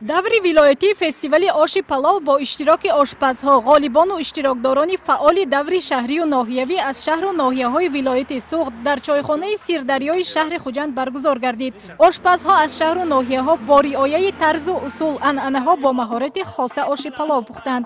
даври вилоятӣ фестивали оши палов бо иштироки ошпазҳо, ғолибону иштирокдорони фаъоли даври шаҳрию ноҳиявӣ аз шаҳру ноҳияҳои вилояти Суғд дар чойхонаи Сирдарёи шаҳри Хуҷанд баргузор гардид. Ошпазҳо аз шаҳру ноҳияҳо бо риояи тарзу усул, анъанаҳо бо маҳорати хоса оши палов пухтанд.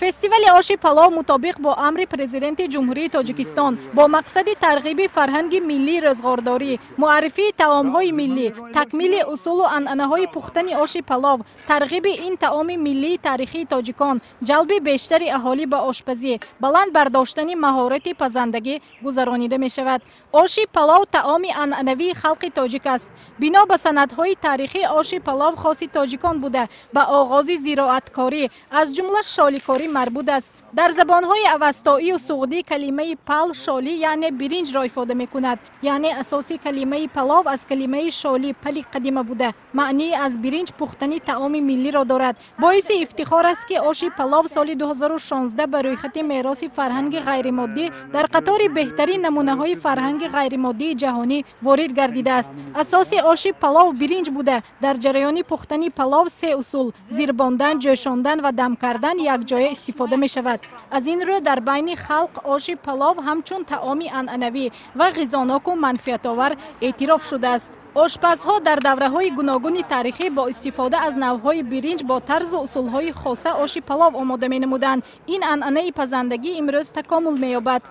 фестивали оши палов мутобиқ бо амри президенти ҷумҳурии Тоҷикистон бо мақсади тарғиби фарҳанги миллии рӯзғордорӣ, муаррифии таомҳои миллӣ, такмили усулу анъанаҳои пухтани оши палов, тарғиби ин таоми миллии таърихии тоҷикон, ҷалби бештари аҳолӣ ба ошпазӣ, баланд бардоштани маҳорати пазандагӣ гузаронида мешавад. оши палов таоми анъанавии халқи тоҷик аст. бино ба санадҳои таърихӣ оши палов хоси тоҷикон буда ба оғози зироаткорӣ аз ҷумла шоликорӣ марбут аст. дар забонҳои авастоию суғдӣ калимаи пал шоли яъне биринҷро ифода мекунад. яъне асоси калимаи палов аз калимаи шоли пали қадима буда маънии аз биринҷ пухтани таоми миллиро дорад. боиси ифтихор аст ки оши палов соли 2016 ба рӯйхати мероси фарҳанги ғайримоддӣ дар қатори беҳтарин намунаҳои фарҳанги ғайримоддии ҷаҳонӣ ворид гардидааст. асоси оши палов биринҷ буда дар ҷараёни пухтани палов се усул зирбондан, ҷӯшондан ва дам кардан якҷоя истифода мешавад. аз ин рӯ дар байни халқ оши палов ҳамчун таоми анъанавӣ ва ғизоноку манфиатовар эътироф шудааст. ошпазҳо дар давраҳои гуногуни таърихӣ бо истифода аз навъҳои биринҷ бо тарзу усулҳои хоса оши палов омода менамуданд. ин анъанаи пазандагӣ имрӯз такомул меёбад.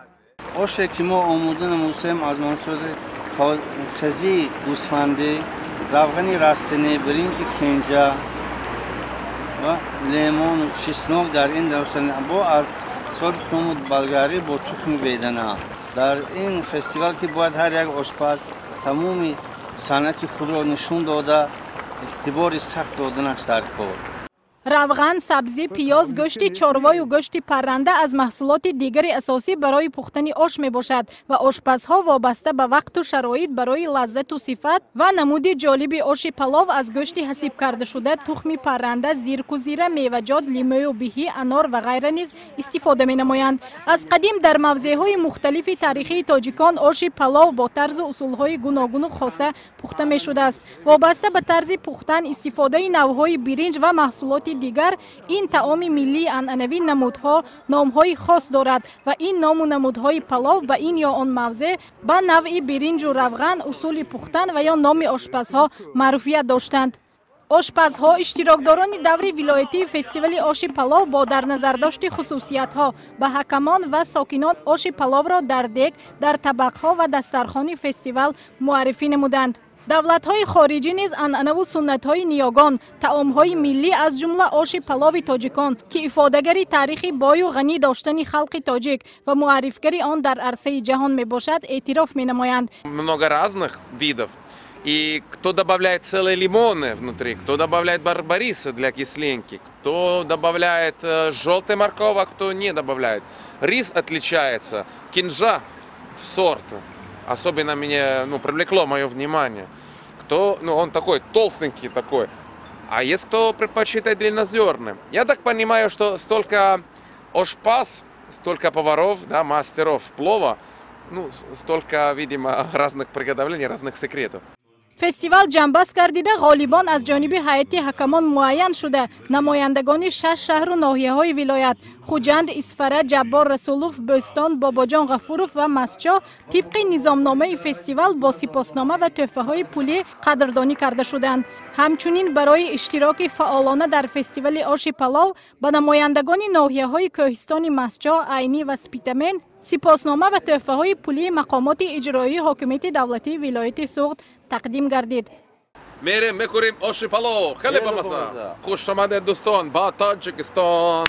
оше ки мо омода намудем аз монсоди қазии гӯсфандӣ, равғани растинӣ, биринҷи кенҷа ва лемону чеснок дар ин доштани бо аз соби хумуд болгарӣ бо тухми бедана. дар ин фестивал ки бояд ҳар як ошпаз тамоми санъати худро нишон дода, эътибори сахт доданаш дар кор. равған, сабзӣ, пиёз, гӯшти чорвою гӯшти парранда аз маҳсулоти дигари асосӣ барои пухтани ош мебошад ва ошпазҳо вобаста ба вақту шароит барои лаззату сифат ва намуди ҷолиби оши палов аз гӯшти ҳасибкардашуда, тухми парранда, зирку зира, меваҷот, лимӯю биҳӣ, анор ва ғайра низ истифода менамоянд. аз қадим дар мавзеъҳои мухталифи таърихии тоҷикон оши палов бо тарзу усулҳои гуногуну хоса пухта мешудааст. вобаста ба тарзи пухтан, истифодаи навъҳои биринҷ ва маҳсулоти дигар, ин таоми миллии анъанавӣ намудҳо, номҳои хос дорад ва ин ному намудҳои палов ба ин ё он мавзеъ ба навъи биринҷу равған, усули пухтан ва ё номи ошпазҳо маъруфият доштанд. ошпазҳо, иштирокдорони даври вилоятии фестивали оши палов бо дар назардошти хусусиятҳо ба ҳакамон ва сокинон оши паловро дар дег, дар табақҳо ва дастархони фестивал муаррифӣ намуданд. давлатҳои хориҷӣ низ анъанаву суннатҳои ниёгон, таомҳои миллӣ аз ҷумла оши палови тоҷикон ки ифодагари таърихи бою ғанӣ доштани халқи тоҷик ва муаррифгари он дар арсаи ҷаҳон мебошад, эътироф менамоянд. много разных видов. И кто добавляет целые лимоны внутри, кто добавляет барбарисы для кислинки, кто добавляет желтый морковь, кто не добавляет. Рис отличается, кинжа в сорт. Особенно меня привлекло мое внимание. Он такой толстенький такой. А есть кто предпочитает длиннозерным. Я так понимаю, что столько ошпаз, столько поваров, да, мастеров плова, столько, видимо, разных приготовлений, разных секретов. фестивал ҷанбаст гардида ғолибон аз ҷониби ҳайати ҳакамон муайян шуда намояндагони 6 шаҳру ноҳияҳои вилоят Хуҷанд, Исфара, Ҷаббор Расулов, Бӯстон, Бобоҷон Ғафуров ва Масчо тибқи низомномаи фестивал бо сипоснома ва тӯҳфаҳои пулӣ қадрдонӣ карда шуданд. ҳамчунин барои иштироки фаъолона дар фестивали оши палов ба намояндагони ноҳияҳои кӯҳистони Масчо, Айнӣ ва Спитамен сипоснома ва тӯҳфаҳои пулии мақомоти иҷроии ҳокимияти давлатии вилояти Суғд тақдим гардид. Мерем мекурим оши палов. Хеле ба маса. Хуш омадед дӯстон ба Тоҷикистон.